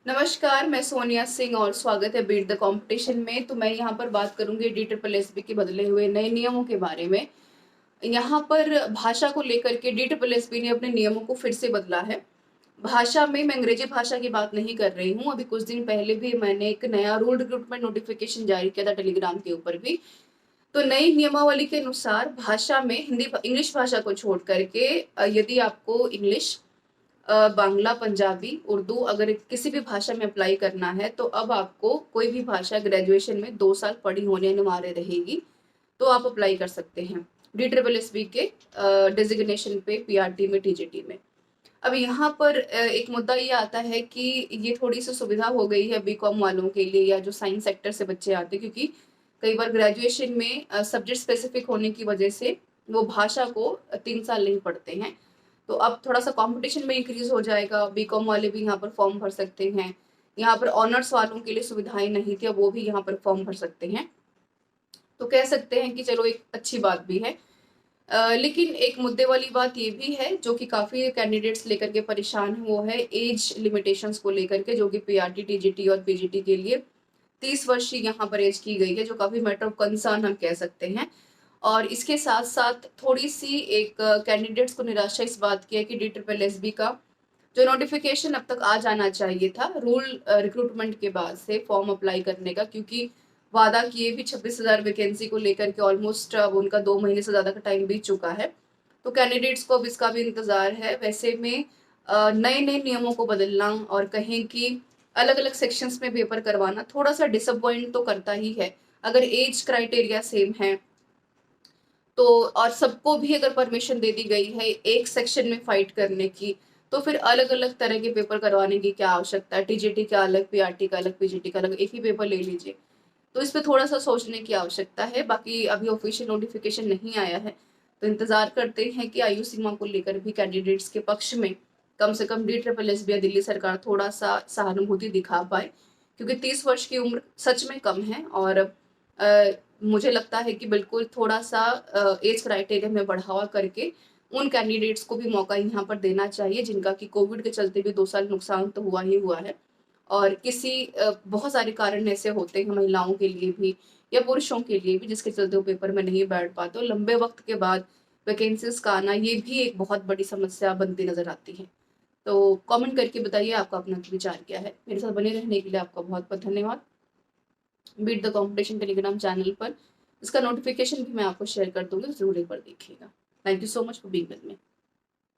नमस्कार, मैं सोनिया सिंह और स्वागत है बीट द कंपटीशन में। तो मैं यहाँ पर बात करूंगी DSSB के बदले हुए नए नियमों के बारे में। यहाँ पर भाषा को लेकर के DSSB ने अपने नियमों को फिर से बदला है। भाषा में मैं अंग्रेजी भाषा की बात नहीं कर रही हूँ। अभी कुछ दिन पहले भी मैंने एक नया रूल रिक्रूटमेंट नोटिफिकेशन जारी किया था टेलीग्राम के ऊपर भी। तो नई नियमावली के अनुसार भाषा में हिंदी इंग्लिश भाषा को छोड़ करके यदि आपको इंग्लिश, बांग्ला, पंजाबी, उर्दू अगर किसी भी भाषा में अप्लाई करना है तो अब आपको कोई भी भाषा ग्रेजुएशन में 2 साल पढ़ी होनी अनिवार्य रहेगी। तो आप अप्लाई कर सकते हैं DSSB के डेजिग्नेशन पे, PRT में, TGT में। अब यहाँ पर एक मुद्दा ये आता है कि ये थोड़ी सी सुविधा हो गई है BCom वालों के लिए या जो साइंस सेक्टर से बच्चे आते हैं, क्योंकि कई बार ग्रेजुएशन में सब्जेक्ट स्पेसिफिक होने की वजह से वो भाषा को 3 साल नहीं पढ़ते हैं। तो अब थोड़ा सा कंपटीशन में इंक्रीज हो जाएगा। BCom वाले भी यहाँ पर फॉर्म भर सकते हैं। यहाँ पर ऑनर्स वालों के लिए सुविधाएं नहीं थी, अब वो भी यहाँ पर फॉर्म भर सकते हैं। तो कह सकते हैं कि चलो एक अच्छी बात भी है। लेकिन एक मुद्दे वाली बात ये भी है जो कि काफी कैंडिडेट्स लेकर के परेशान हैं, वो है एज लिमिटेशंस को लेकर के, जो कि PRT, TGT और PGT के लिए 30 वर्ष की यहाँ पर एज की गई है, जो काफी मैटर ऑफ कंसर्न हम कह सकते हैं। और इसके साथ साथ थोड़ी सी एक कैंडिडेट्स को निराशा इस बात की है कि DSSB का जो नोटिफिकेशन अब तक आ जाना चाहिए था रूल रिक्रूटमेंट के बाद से फॉर्म अप्लाई करने का, क्योंकि वादा किए भी 26,000 वैकेंसी को लेकर के ऑलमोस्ट उनका 2 महीने से ज्यादा का टाइम बीत चुका है। तो कैंडिडेट्स को अब इसका भी इंतजार है। वैसे में नए नए नियमों को बदलना और कहें कि अलग अलग सेक्शंस में पेपर करवाना थोड़ा सा डिसअपॉइंट तो करता ही है। अगर एज क्राइटेरिया सेम है तो, और सबको भी अगर परमिशन दे दी गई है एक सेक्शन में फाइट करने की, तो फिर अलग अलग तरह के पेपर करवाने की क्या आवश्यकता है। TGT का अलग, PRT का अलग, PGT का अलग, एक ही पेपर ले लीजिए। तो इस पे थोड़ा सा सोचने की आवश्यकता है। बाकी अभी ऑफिशियल नोटिफिकेशन नहीं आया है, तो इंतजार करते हैं कि आयु सीमा को लेकर भी कैंडिडेट्स के पक्ष में कम से कम DSSB या दिल्ली सरकार थोड़ा सा सहानुभूति दिखा पाए, क्योंकि 30 वर्ष की उम्र सच में कम है। और मुझे लगता है कि बिल्कुल थोड़ा सा एज क्राइटेरिया में बढ़ावा करके उन कैंडिडेट्स को भी मौका यहाँ पर देना चाहिए जिनका कि कोविड के चलते भी 2 साल नुकसान तो हुआ ही हुआ है। और किसी बहुत सारे कारण ऐसे होते हैं महिलाओं के लिए भी या पुरुषों के लिए भी, जिसके चलते वो पेपर में नहीं बैठ पाते। और लंबे वक्त के बाद वैकेंसीज का आना ये भी एक बहुत बड़ी समस्या बनती नजर आती है। तो कमेंट करके बताइए आपका अपना विचार क्या है। मेरे साथ बने रहने के लिए आपका बहुत बहुत धन्यवाद। Beat the competition telegram channel पर इसका नोटिफिकेशन भी मैं आपको शेयर कर दूंगी, जरूर एक बार देखिएगा। Thank you so much for being with me.